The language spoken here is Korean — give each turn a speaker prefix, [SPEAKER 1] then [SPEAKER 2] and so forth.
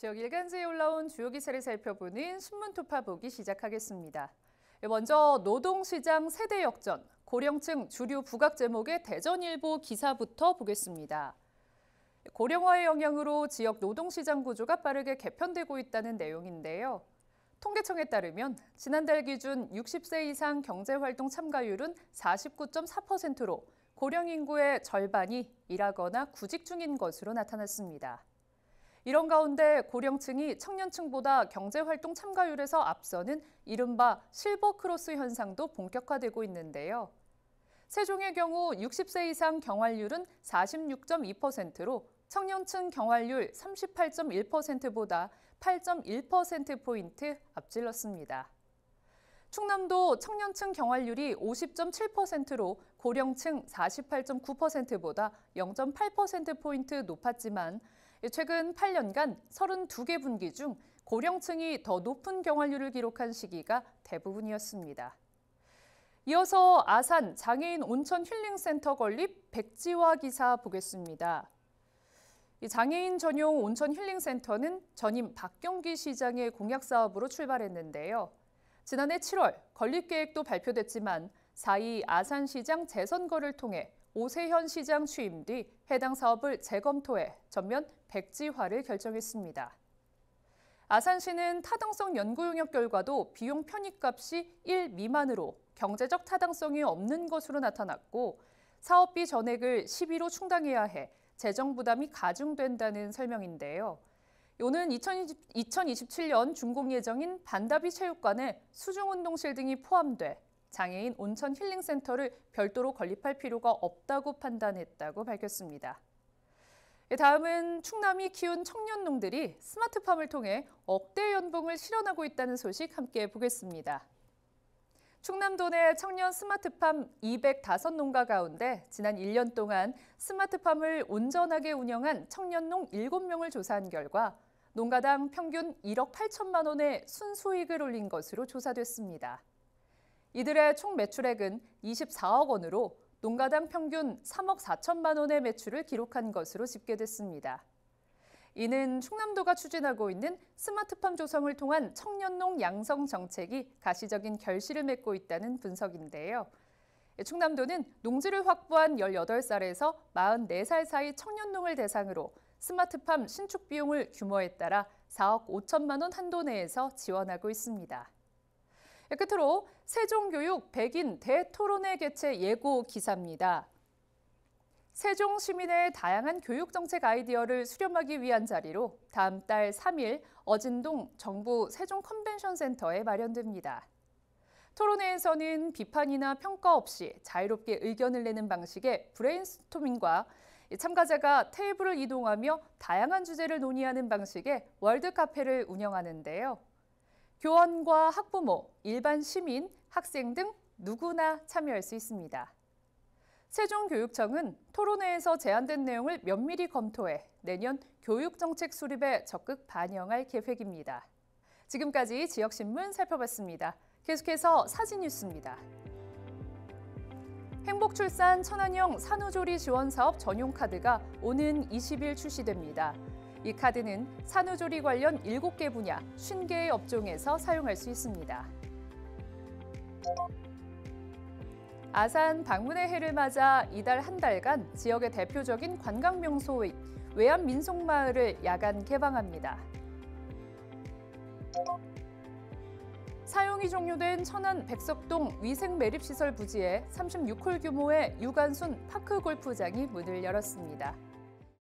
[SPEAKER 1] 지역 일간지에 올라온 주요 기사를 살펴보는 신문토파 보기 시작하겠습니다. 먼저 노동시장 세대 역전, 고령층 주류 부각 제목의 대전일보 기사부터 보겠습니다. 고령화의 영향으로 지역 노동시장 구조가 빠르게 개편되고 있다는 내용인데요. 통계청에 따르면 지난달 기준 60세 이상 경제활동 참가율은 49.4%로 고령 인구의 절반이 일하거나 구직 중인 것으로 나타났습니다. 이런 가운데 고령층이 청년층보다 경제활동 참가율에서 앞서는 이른바 실버크로스 현상도 본격화되고 있는데요. 세종의 경우 60세 이상 경활률은 46.2%로 청년층 경활률 38.1%보다 8.1%포인트 앞질렀습니다. 충남도 청년층 경활률이 50.7%로 고령층 48.9%보다 0.8%포인트 높았지만 최근 8년간 32개 분기 중 고령층이 더 높은 경활률을 기록한 시기가 대부분이었습니다. 이어서 아산 장애인 온천 힐링센터 건립 백지화 기사 보겠습니다. 장애인 전용 온천 힐링센터는 전임 박경기 시장의 공약 사업으로 출발했는데요. 지난해 7월 건립 계획도 발표됐지만 4.2 아산시장 재선거를 통해 오세현 시장 취임 뒤 해당 사업을 재검토해 전면 백지화를 결정했습니다. 아산시는 타당성 연구 용역 결과도 비용 편익값이 1 미만으로 경제적 타당성이 없는 것으로 나타났고 사업비 전액을 시비로 충당해야 해 재정 부담이 가중된다는 설명인데요. 오는 2027년 준공 예정인 반다비 체육관에 수중운동실 등이 포함돼 장애인 온천 힐링센터를 별도로 건립할 필요가 없다고 판단했다고 밝혔습니다. 다음은 충남이 키운 청년농들이 스마트팜을 통해 억대 연봉을 실현하고 있다는 소식 함께 보겠습니다. 충남도 내 청년 스마트팜 205농가 가운데 지난 1년 동안 스마트팜을 온전하게 운영한 청년농 7명을 조사한 결과 농가당 평균 1억 8천만 원의 순수익을 올린 것으로 조사됐습니다. 이들의 총 매출액은 24억 원으로 농가당 평균 3억 4천만 원의 매출을 기록한 것으로 집계됐습니다. 이는 충남도가 추진하고 있는 스마트팜 조성을 통한 청년농 양성 정책이 가시적인 결실을 맺고 있다는 분석인데요. 충남도는 농지를 확보한 18살에서 44살 사이 청년농을 대상으로 스마트팜 신축 비용을 규모에 따라 4억 5천만 원 한도 내에서 지원하고 있습니다. 끝으로 세종교육 백인 대토론회 개최 예고 기사입니다. 세종 시민의 다양한 교육정책 아이디어를 수렴하기 위한 자리로 다음 달 3일 어진동 정부 세종 컨벤션센터에 마련됩니다. 토론회에서는 비판이나 평가 없이 자유롭게 의견을 내는 방식의 브레인스토밍과 참가자가 테이블을 이동하며 다양한 주제를 논의하는 방식의 월드카페를 운영하는데요. 교원과 학부모, 일반 시민, 학생 등 누구나 참여할 수 있습니다. 세종교육청은 토론회에서 제안된 내용을 면밀히 검토해 내년 교육정책 수립에 적극 반영할 계획입니다. 지금까지 지역신문 살펴봤습니다. 계속해서 사진뉴스입니다. 행복출산 천안형 산후조리 지원사업 전용 카드가 오는 20일 출시됩니다. 이 카드는 산후조리 관련 7개 분야, 50개의 업종에서 사용할 수 있습니다. 아산 방문의 해를 맞아 이달 한 달간 지역의 대표적인 관광명소인 외암민속마을을 야간 개방합니다. 사용이 종료된 천안 백석동 위생매립시설 부지에 36홀 규모의 유관순 파크골프장이 문을 열었습니다.